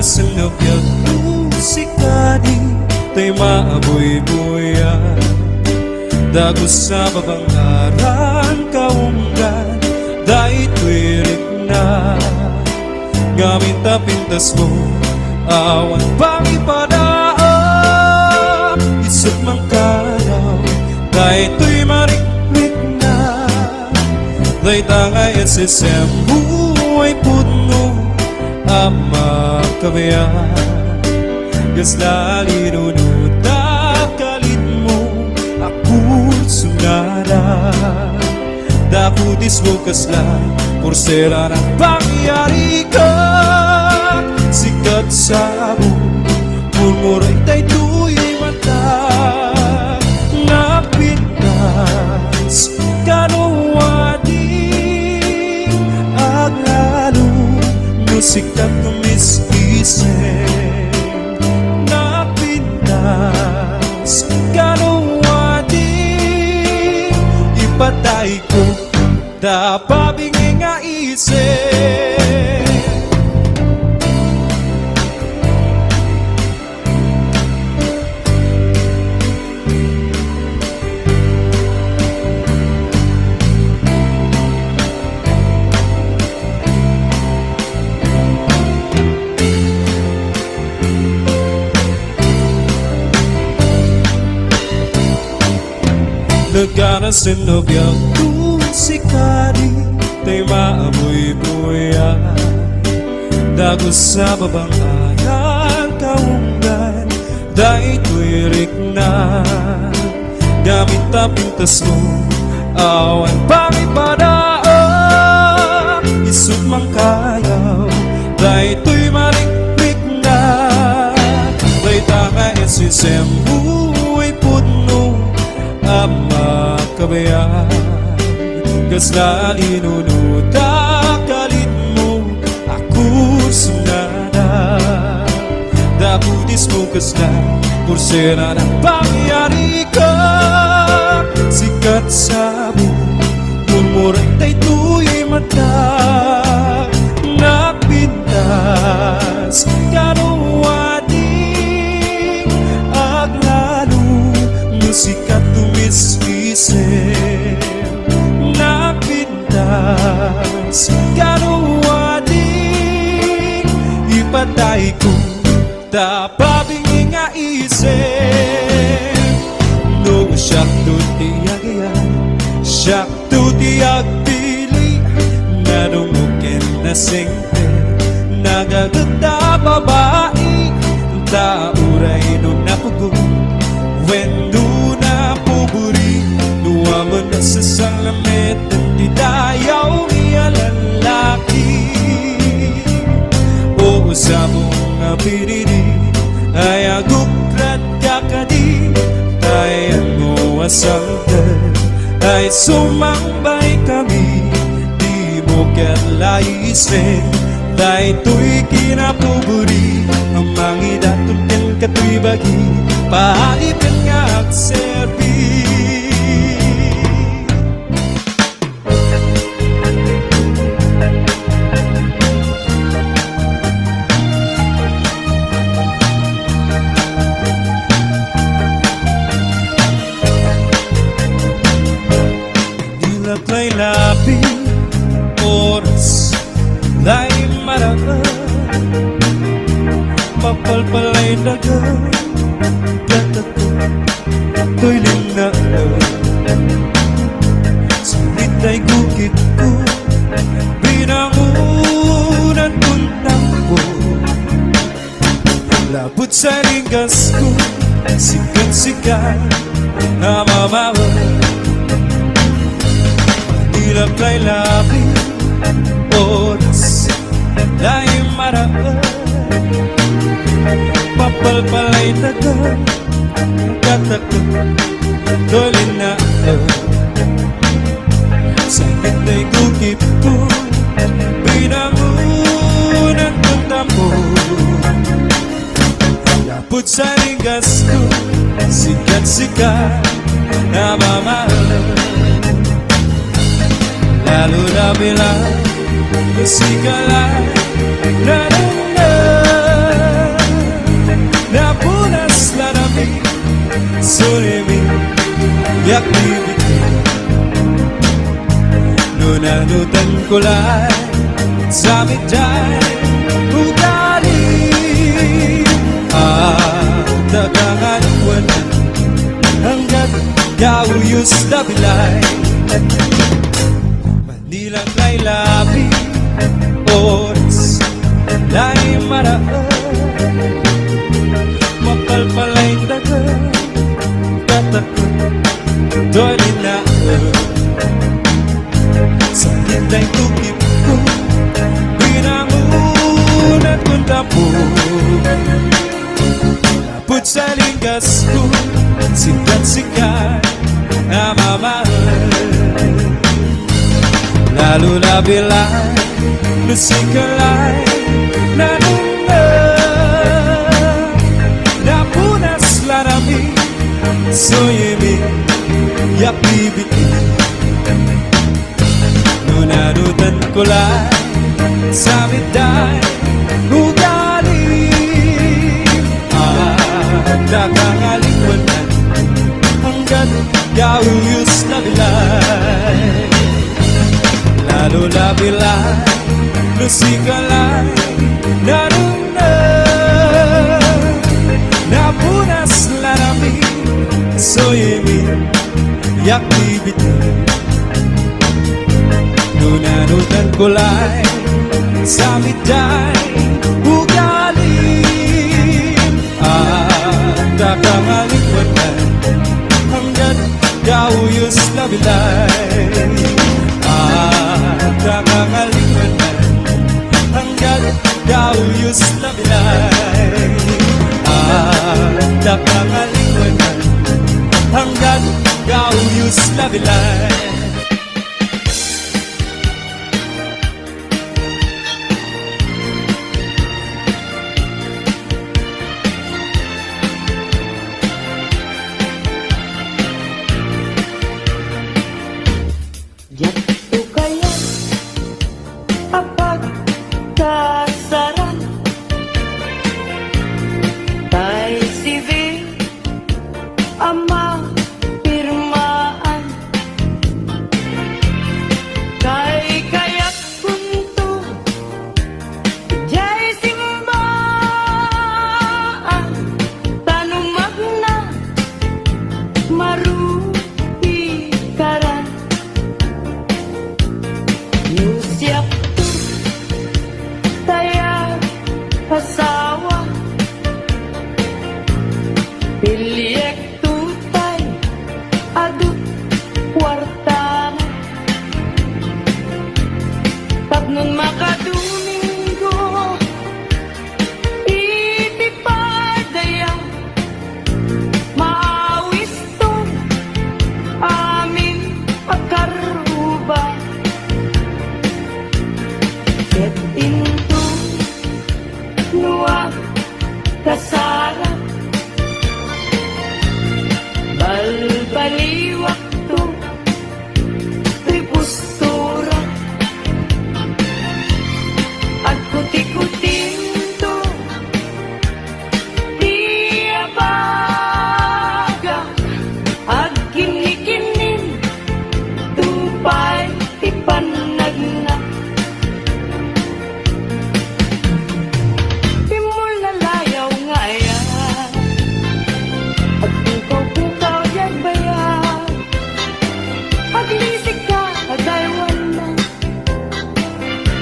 na sinupyag musika di tay maaboy-boyan dagos sa babangaran kaunggan dahil tuwirik na gamit na pintas mo awan pang ipadaan isip mang karaw dahil tuy mariklik na dahil tangay at sisembuhay puno ama kabayan gas lagi nunutak kalit mo ako sunara daputis mo kaslan por sera ng pangyari ka sikat sa buong murmuray tayo tuy mata napitas kanuwadi aglalo musikat tumis-isip napitas kanuwadi ipatay ko dapabingi nga isip nagkanasinop yung musika di tay maaboy-boyan dagos sa babangayan kaunggan dahil tuwirik na gamit na pintas mo awan pang ipadaan isip mang kayaw dahil tuy mariklik na dahil tangay at sisembuhay puno ama kabayan gas na linunutak kalit mo ako sunada daputis mo kaslan por sera ng pangyari ka sikat sa buong murmuray tayo tuy mata napintas kanuwadi aglalo musikat tumis-isip napintas kanuwadi ipatay ko tapabingi nga isip no siyak tutiyag-iyag siyak tutiyag pili nadumukin na singte nagaganda babae tauray no napugo wendo na puburi nuwaman na sa salamet at didayaw niya lalaki o usabong nga piriri ay agukrat kakadi tayo mo asanggan ay sumambay kami di mo katlaisip dahil tuy kinapuburi ang mangidatod yan katuy bagi paalipan nga agserbi dilakay labi oras dahil maraan mapalpalay dagan to'y linaan sulit ay gukit ko binangunan kong tampo labot sa ringgas ko sikat-sikat na mamawa dilap kay labi oras dahil maraan mapalpalay dagan katakot tuloy na sakit ay gukip ko binangunan kong tampo lapot sa ringgas ko sikat-sikat na mamahal lalo na bilang musikalay na Sulimi yak bibig Nunanutan ko lang sa midday ugali Dagangaluan hanggat yauyos na bilay Manilang ay labi oras lay maraan Mapalpalay daga katakot doon inaan Sa hintay tukip ko Pinangunat kong tapo Lapot sa linggas ko Sikat-sikat na mamahal Lalo na bilay Lusikalay Nanunga Napunas larami Soyemi Yak bibitin Nunanutan ko lang sa midday ugali Dagangaluan hanggat yauyos na bilay Lalo na bilay lusikalay Nanuna Napunas larami Soyemi yak bibitin Nunanutan ko lang sa midday ugali Dagangaluan hanggat yauyos na bilay Dagangaluan hanggat yauyos na bilay Dagangaluan hanggat yauyos na bilay Yato kaya apag kasaran Tay civil ama pirmaan Kay kayak punto jay simbaan Tanumag na marupikaran Siap tu taya pasawa Piliek tutay aduk wartana Tapnon makadumingo itipadaya Maawis to amin pagkaruba Get into nuwa kasara Balbaliwak to tripustura At kuti-kutin to diabaga At kinikinin tupay ipanagna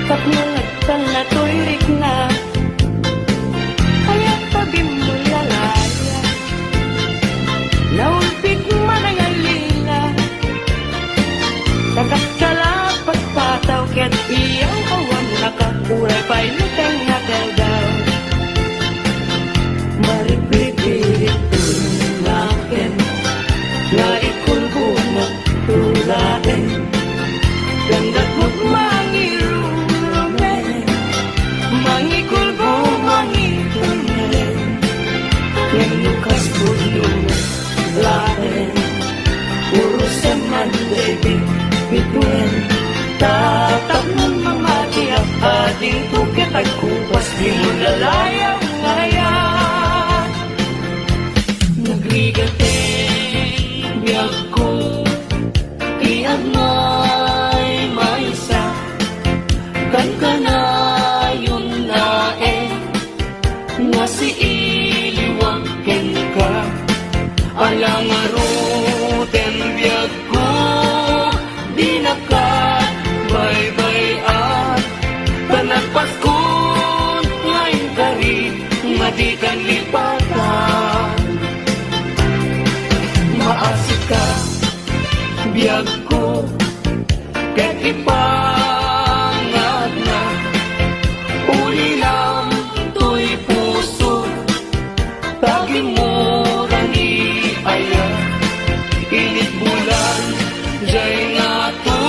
Tapnulatan na tuirik na Kaya tabi mo lalaya Naulpit man ang alila Takakalapat pataw Kaya't iyang kawan nakakuray pa'y lutang nakadaw Maripipirit tulakin Na ikulbunot tulakin Langgat mo't Mangikul ko, mangikul na rin Yang lukas puno lain Puro seman David bituin Tatap ng mga tiyak Ading tukit ay kupas Di mo lalayaw ngayon Nagligate biyag ko ket ipangat na uli lang to'y puso tagi mo rani aya init bulan jay nga to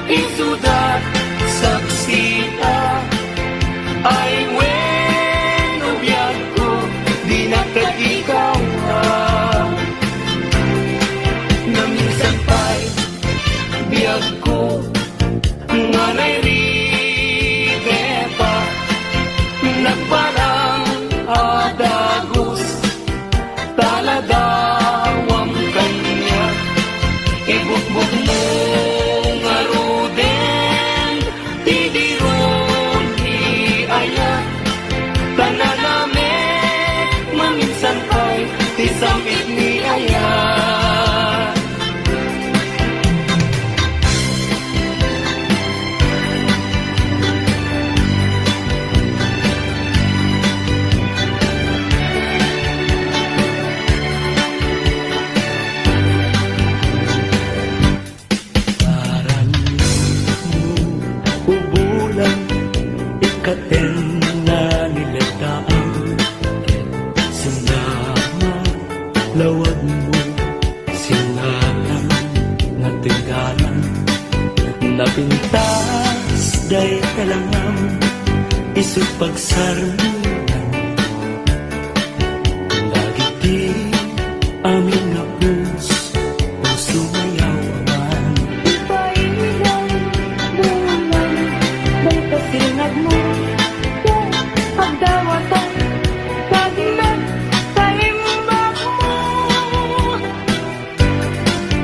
isudat saksita ay when biyag ko di na ket ikaw na minsan pa'y biyag ko nga nairide pa nagparang adagos taladawang kanya ibukbuk mo nga ruden tidiron iaya tananame maminsan pa'y tisamit ni aya. Ubulan, ikaten na nilataan sinama, lawag mo sinatan na tinggalan napintas day kalangam isip pagsarmunan lagi di amin na puso mayawan Ipailang bulan May kasinag mo Kung pagdawatan Kagilan Kaimbak mo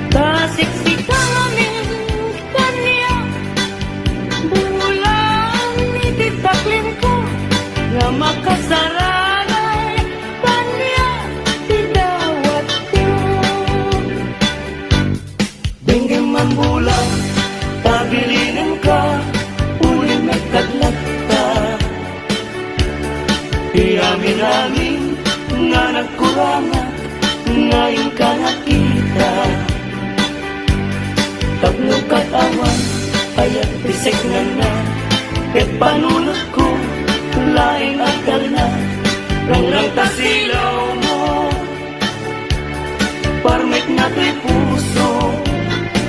Kasiksikan namin Kanya Bulan Ititaklin ko Nga makasaranay Kanya Tidawat ko Benggeng man bulan, tabilinin ka, uling nagkadlat ka. Iamin-amin nga nagkurangan, ngayon ka nakita. Tapno katawan, ayat pisik na na, ket panunot ko, laing akal na, rang tasilaw mo. Parmek na to'y puso,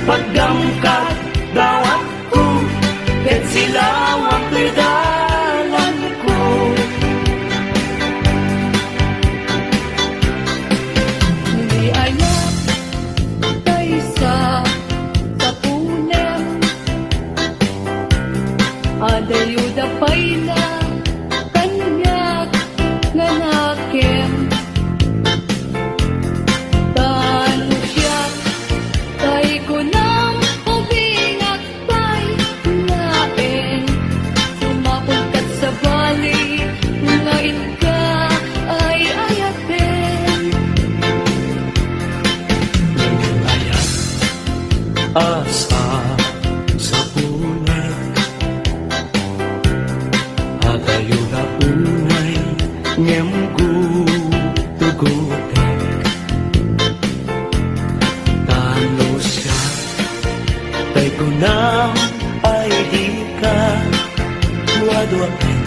pagdamkat dawat ko, ket silawang to'y dalan ko. Hindi ayak tayo sa tapunan Adayuda pa'y na kanyak nga nakim Tano siya tay ko nang ubingat pa'y lain Sumapagkat sa bali ngayon ka ay ayatin Ayat asa sa punay, agayo na unay, ngem gutugutek. Tano siya, tay ko na ay di ka, wadwain,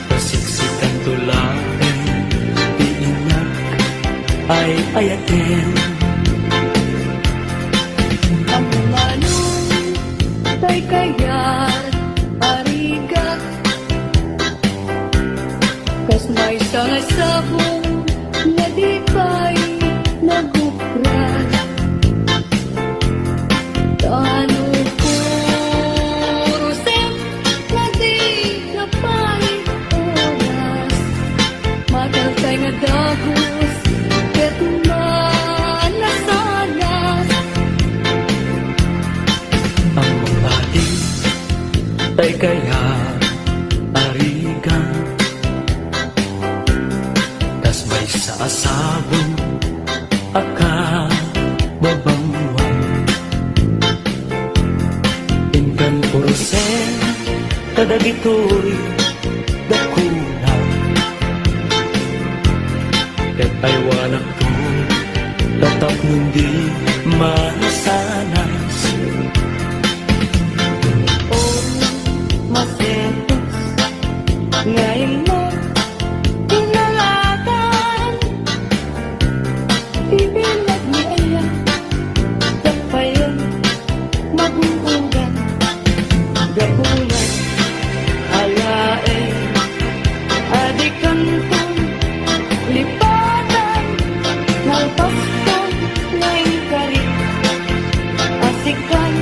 pasiksikan tulain, di inak ay ayatin. Kamulanong tay kayat arigat Kas may sangasabong na di pa'y naguprat Tano purusem na di na pa'y oras Mataltay nga dagos ket manasanas Ang mga tay kaya arigan, tas may saasabong aka babangwan. Ingan purusen kadagitoy dakulang, ket ay wanak to tatak nundi manasana. sa bulan alae adikantong lipatan ng paston na ingkari asikan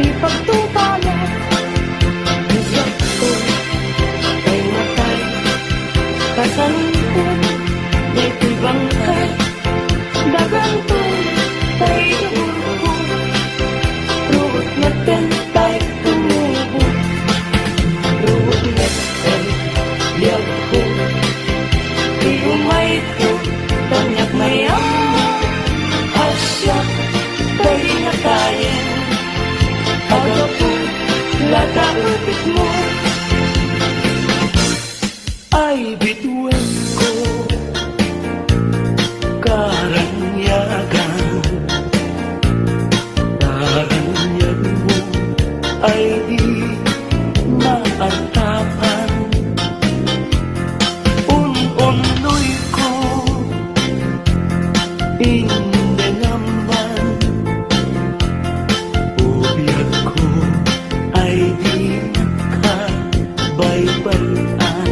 ipagtubalan isip ko ay matay kasalungkot may tibangkay dagantong tay dugo ruot na tentay tumubo ruot na liag ko di umay ko tanyak mayam asya tay natayin aga po lata upit mo ay bituin ko karanyagan karanyan mo ay di maantapan un-unoy ko hindi naman ubiyag ko ay di nakabaybayan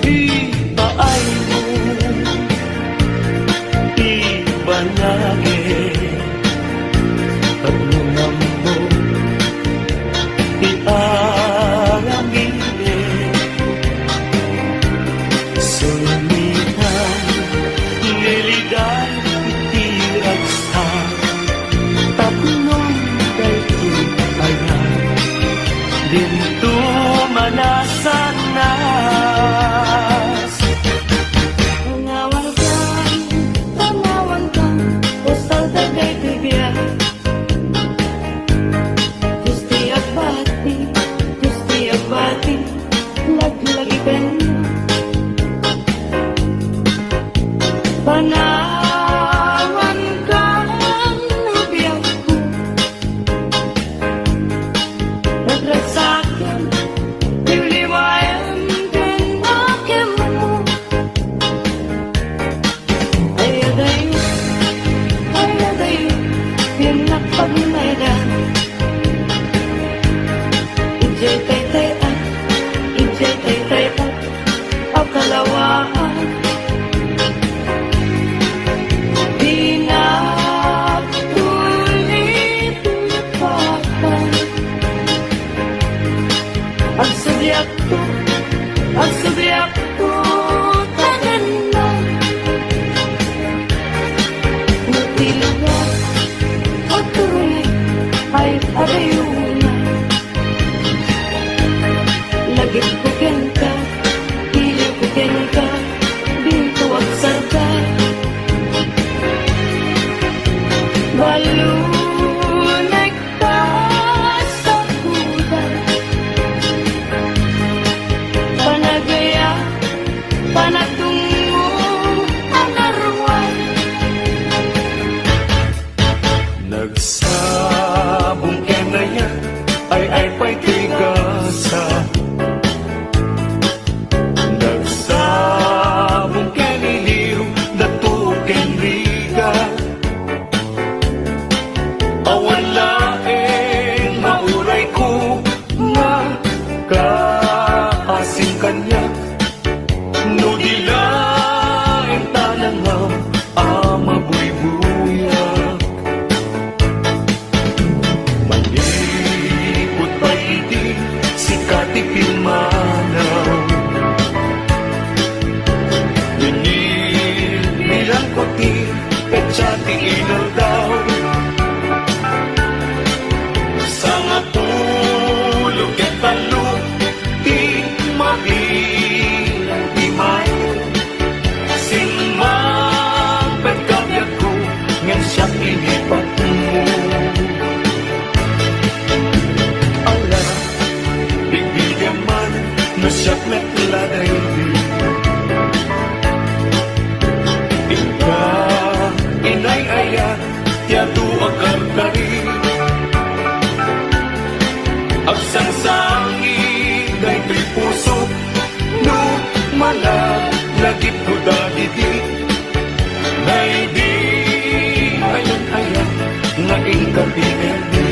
ipaay mo ibanage at lumambo iaramide sumitan nilidan itiragsa tapnong daytoy ayan dinto manasanas tanawan ka usal tagay tibiyay Gusti agbati laglagi kanya panawan ka nabiyag ko nadrasakin liwliwayan din akin mo ay adayo pinapagmaydan ijay tay-tay-an ijay tay-tay-an ang kalawaan pinatulit-tulipatan ang subyak ko tanan na nutilugan at tuloy ay arayuna lagip ko ka hilip ko ka binto at sarka balunay ka sa kudan panagaya panatungo ang arwan nagsabong kenaya ay pa'y tigasa nagsabong keniliw datuken riga awan laeng mauray ko nga kaasing kanya no dilaeng tanangam amabuy-buya malipot pa iti si katipin manaw nilang kuti kachati inaw daw sa matulog at talog di mabilang di mayo singmang pagkabiyag ko ngan siyang inipat mo ala bigyan man na siyang natladay ika inay-aya tiyado agar kari agsansangi daytoy puso no malagip ko dagiti nay di ayan-ayan naging kapineldi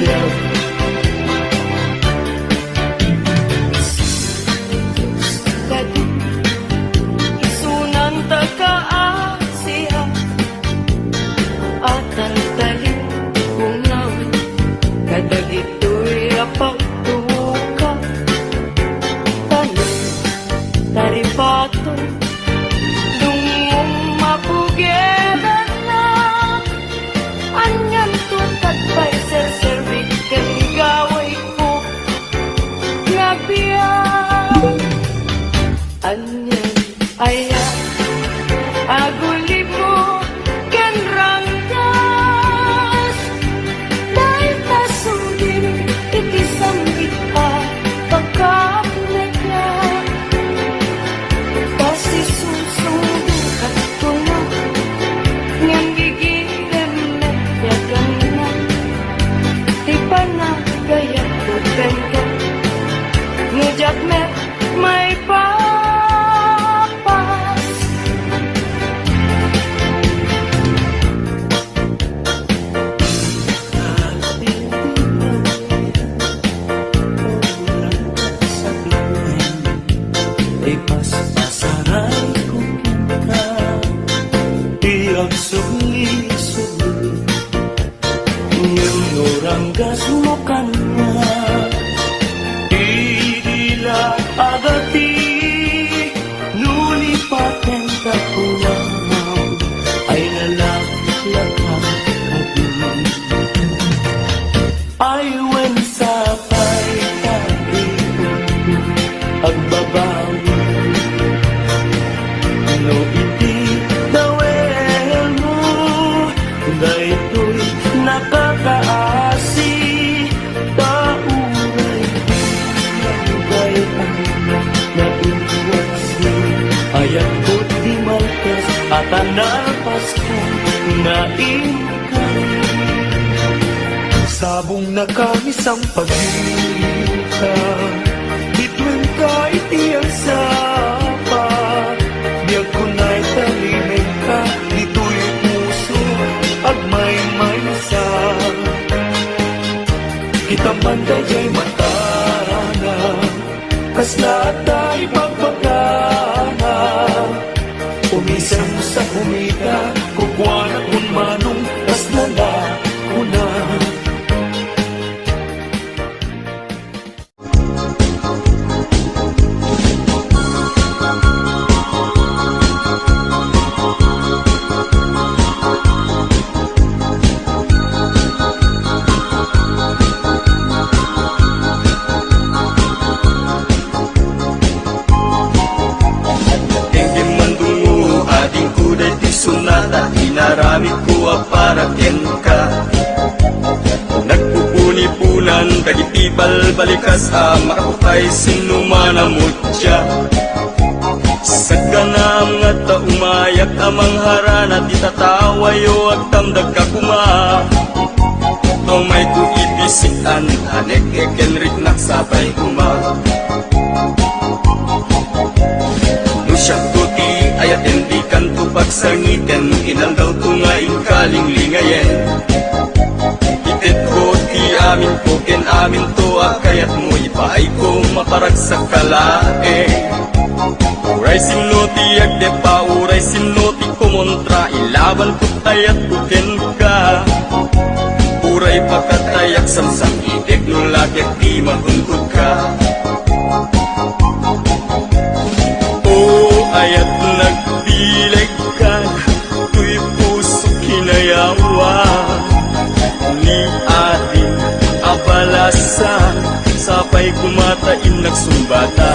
love. Kadi isunan takaasiya at ang talim bungaw kadag ito'y apagtuka tanim taripato dungong mapugedan na anyan tutat pa'y serservik ken gaway ko nabiyang anyan aya aguli mo ken ranggas dahil tasudin ikisambit pa pagkapulit na kasi susundukan ko na ngang gigilan na yagan na di pa na gaya ko ka ngujak na may papas Ipaspasaray ko kita Iyang sugli-sugli Ngayong noranggas mo ka na Idila agati Nulipaten ka pulang Ay nalaklakang kabi Ay when sa pay agbabawi no iti dawel mo dahito'y nakakaasi tauray nagugay ang naiwasi ayat ko't di malkas at anarpas ko naingkay sabong nakamis ang pag-ibig Bituin ka itiyang sapa Biyag ko na'y talimin ka Dito'y puso At may sa Kita man daya'y matana Kas lahat tayo magpagana Umisang mo sa kumita Kukwa na kung manong Kas nala una Inaramid ko para ken ka Nagpupuni-punan Kagitibal balikas Makakutay sinumanamot siya Sa ganam nga ta umayak Amang harana Di tatawayo Ag tamdag ka kuma Tomay ko ibisitan Anek ekenrik naksapay kuma Nusyak tuti ayat hindi kanto pagsangitan Inanggaw to nga inkaling lingayen Itit ko ti amin ko ken amin to Akayat mo ipaay ko maparag sa kalae Uray simno ti agde pa Uray simno ti kumontra Ilaban ko tayat ko ken ka Uray pakatayak samsang itik No lagyak di mahungkod ka ayat nagdileg ka Tuy puso kinayawa Ni ating abalasa Sapay kumatain nagsumbata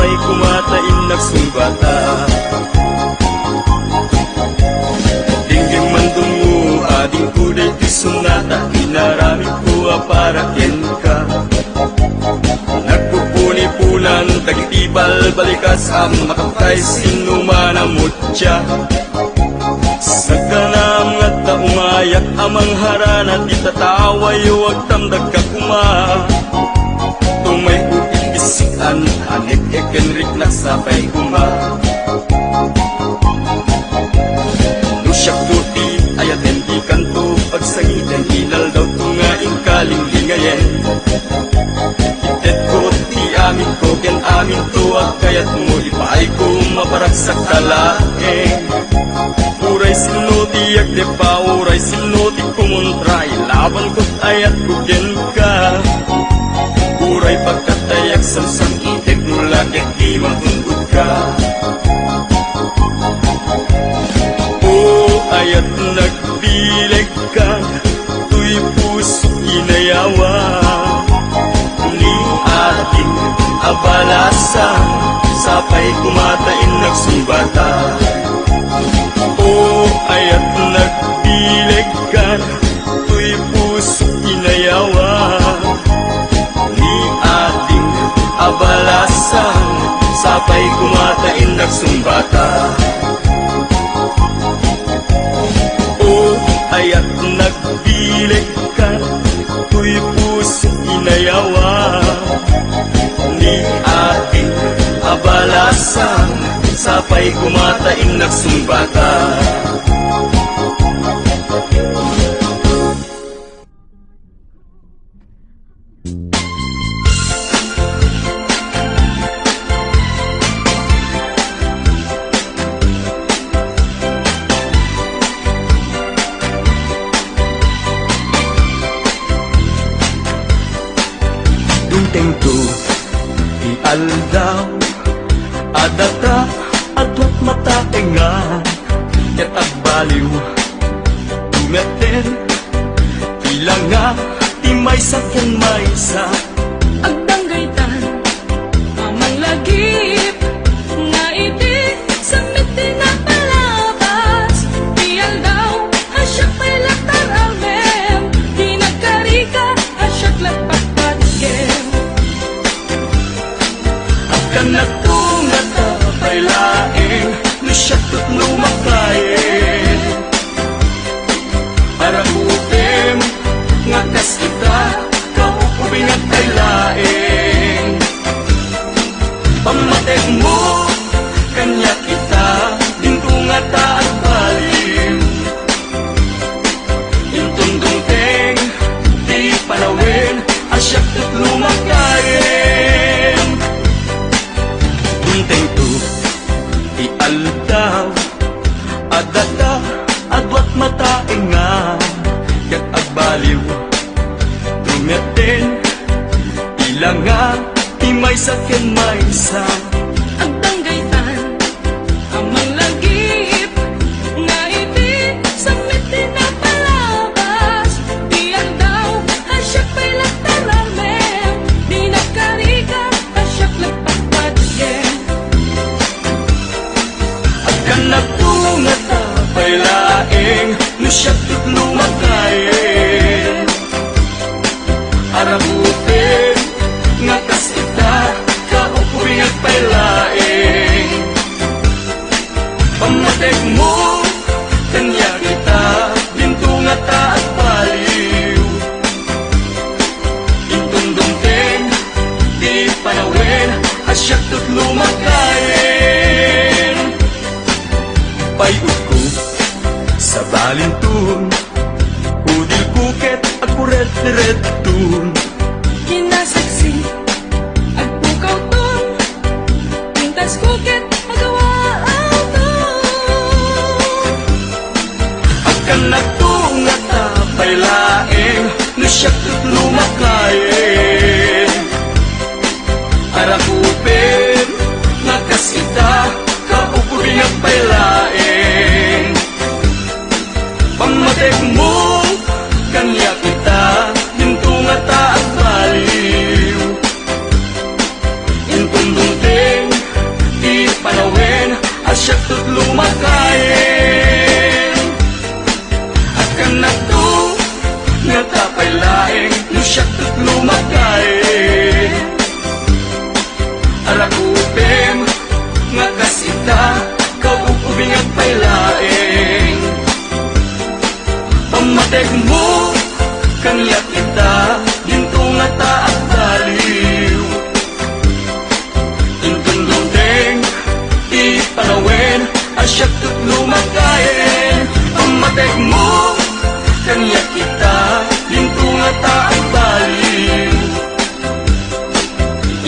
Sapay kumatain nagsumbata Dingging mandungo ading kuday ti sunata Inarami ko para ken ka Nagpupuni-punan tagitibal balikas Ang makapkay sinumanamot siya Sa kanam nga taumayak amang harana Di tataway huwag tamdag ka kuma Tumay upit bisikan Hanip ekenrik na sapay kuma Nusyak tuti ayat hindi kanto Pagsangitan ilal daw tungaing kalinglingayen Itet ko ti amin ko ken amin tuwag Kayat mo ipaay ko maparak sa kalaeng Uray sinuti de pa uray sinuti kumuntray Laban ko't ayat kugen ka Uray pagkatayak samsam itik mula ket di matungkod ka O ayat nagbileg ka Tuy puso inayawa Ni ating abalasa Sapay kumatain nagsumbata O ayat nagbileg ka Tuy puso inayawa Ni ating abalasan Sapay kumatain nagsumbata O ayat nagbileg ka Tuy puso inayawa Ni ating abalasan Sapay kumatain nagsumbata Dunteng to ialdaw adata atwat mataengan ket agbaliw tumeten ilang nga ti maysa ken maysa Agdanggaytan, amang lagip Nga iti sa miti na palabas Tiyal daw, asyak may latar almem Di nagkarika, asyak lagpagpagkem kanak tunga tapay laeng Lusyak tut lumakayen Para upem ngakas kita Kaupubing at kay laeng Pamatek mo kanya kita Dintunga taat balim Intundong teng di panawin Asyak tut lumakayen Dunteng to ialdaw adata adwat mataengan ket agbaliw tumeten ilang nga ti maysa ken maysa Agdanggaytan, amang lagip Nga iti sa miti na palabas Tiyal daw, asyak may latar almem Di nagkarika, asyak lagpagpagkem at kanak tunga tapay laeng lusyak tut lumakayen Arabutin nga kas kita kaupuring at pailaeng Pamatek mo kanya kita dintunga taat baliw Intundong ten di panawin asyak tut lumakayen Payut ko sa balintun Udil kuket at kuret-retun Kinasaksi, agpukaw ton Pintas kuket, agawaan ton Agkanak tunga tapay laeng Lusyak tut lumakayen Arakupin nakas kita Kaupuring at pailaeng Pamatek mo kanya kita Dintunga taat baliw Intundong ting lumakain. Arakupem nga kasita, kaupubing at pailaing. Pamatek mo kanya kita, ginto nga taat baliw. Intong lundeng, di panawin, asyak tut lumakain. Pamatek mo kanya kita, ginto nga taat baliw.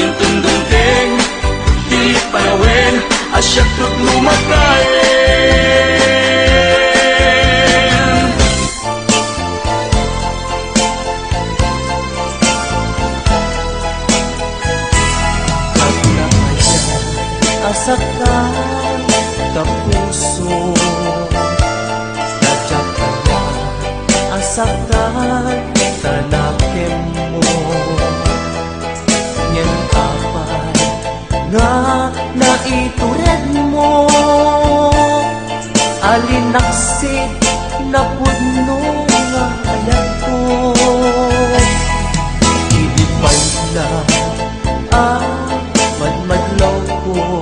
Intong lundeng, di panawin, asyak tut lumakain. Asaktan ka puso, dadyak ka na, asaktan tanakim mo. Nyen kapay nga naitured mo, alinaksid na pudno nga ayat ko. Ilipay na madmadlaw ko,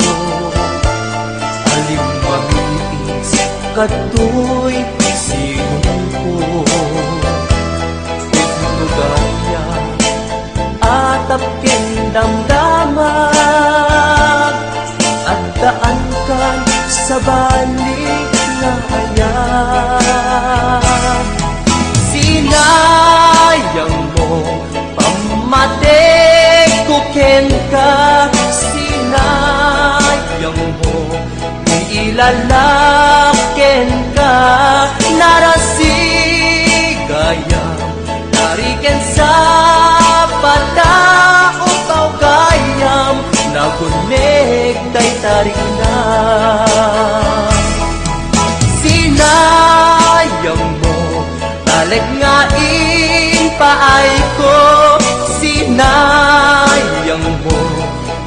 alimamiis katoy sinong ko. Ignugaya atap kindamdamag, at daan kan sa balik na hayag. Sinayang mo pamatek kuken ka, sinayang mo ilalaken ka. Narasigayang tariken sa patao kau gayam, nagunig tay tarik na. Sinayang mo talag nga paay ko, sinayang mo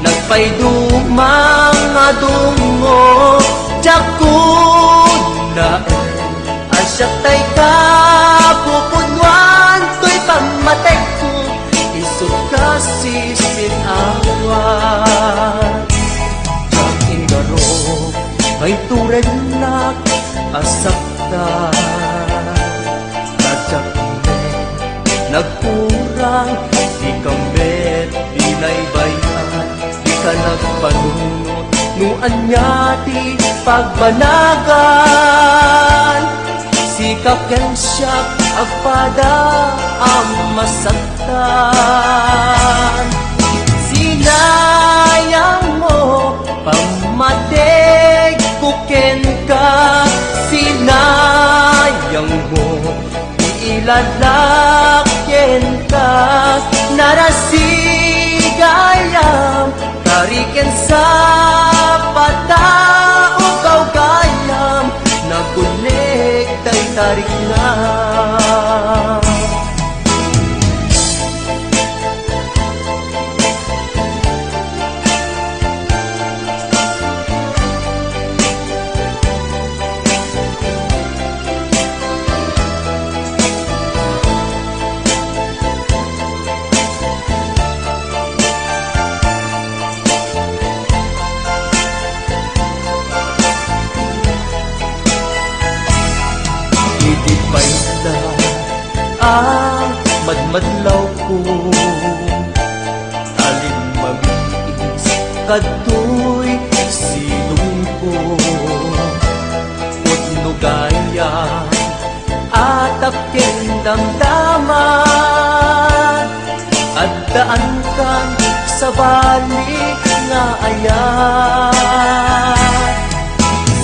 nagpaydumang adungo. Jakun na asyak tay ka pupunwan, to'y pamatek ko isot kasi sinawan. Jak ingaro may turen na asakta, radyak nagkurang, di kambet, di naibayan, di ka nagpanunot, nuan niya di pagbanagan. Sikap yan siya, agpada ang masaktan. Sinayang mo, pamatig kuken ka, sinayang mo, ilalakyen ka. Narasigayam tariken sa patao kau gayam, nagunik tay tarik na. Madmadlaw ko, alimamiis katoy sinong ko. Pudnugaya atap kindamdaman, at daan kan sa balik nga ayan.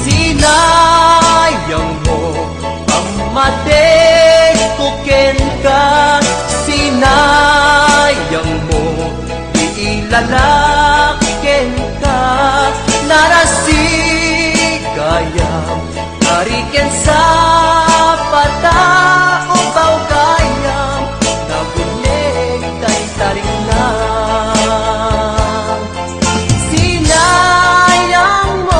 Sinayang mo pamatek kuken ka, sinayang mo iilalaken ka. Narasigayam tariken sa patao kau gayam, nagunig tay tarik na. Sinayang mo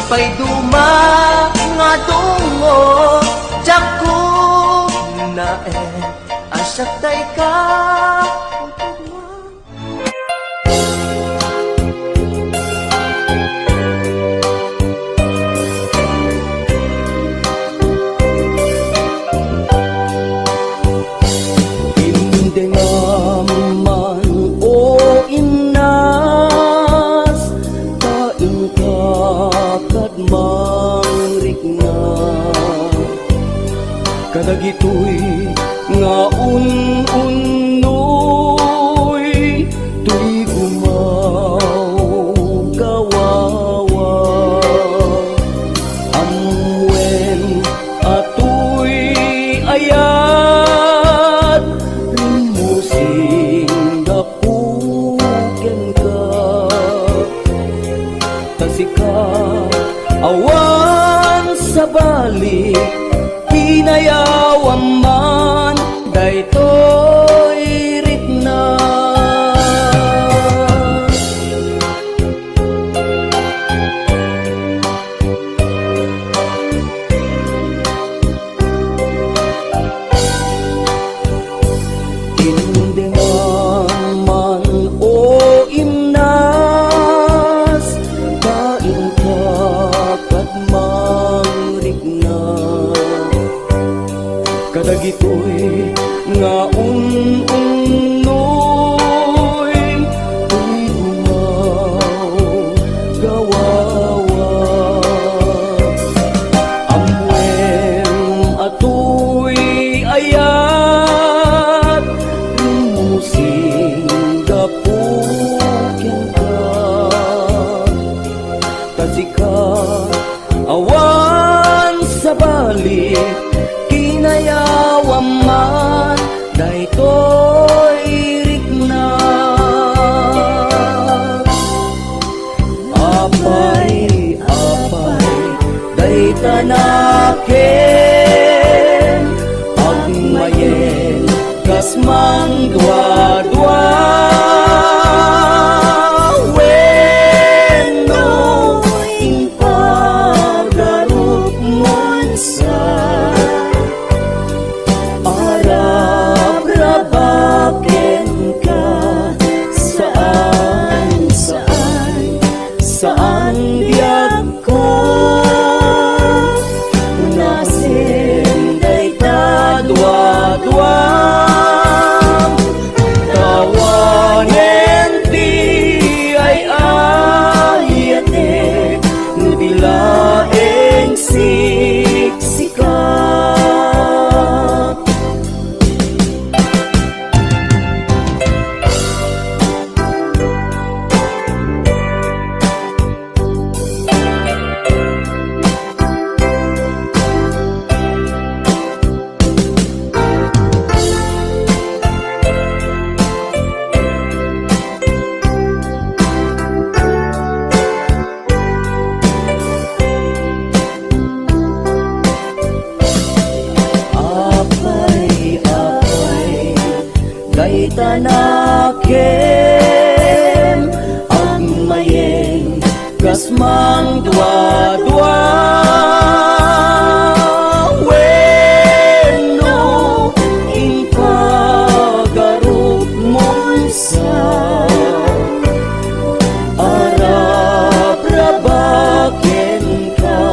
pa'y duma nga dungo Jaku na asyak day ka Hindi naman o inas kain ka kadmang rikna kadagitoy nga un-unoy tuy gumaw kawawa amwen atoy ayat rimusing dapuken ka tasika awan sa balik pinayawan man daytoy ritna hindi man o imnas kain ka kadmang rikna kadagitoy nga un-unoy tuy gumaw gawawa amwen atoy ayat rimusing dapuken ka tasika awan sa balik kinayawan man daytoy rikna apay day tanaken agmayen kasmang dua-dua wenno impagarup mon sa Arab-rabaken ka saan biyag ko nasenday ta dua-dua tawanen ti ay ayate nudilaeng siksika Day tanaken agmayeng kasmang dua-dua wenno impagarup mon sa Arab-rabaken ka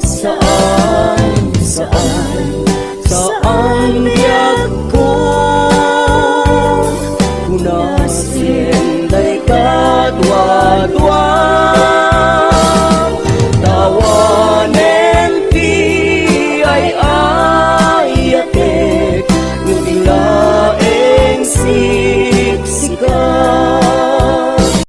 saan biyag ko nasenday ka dua-dua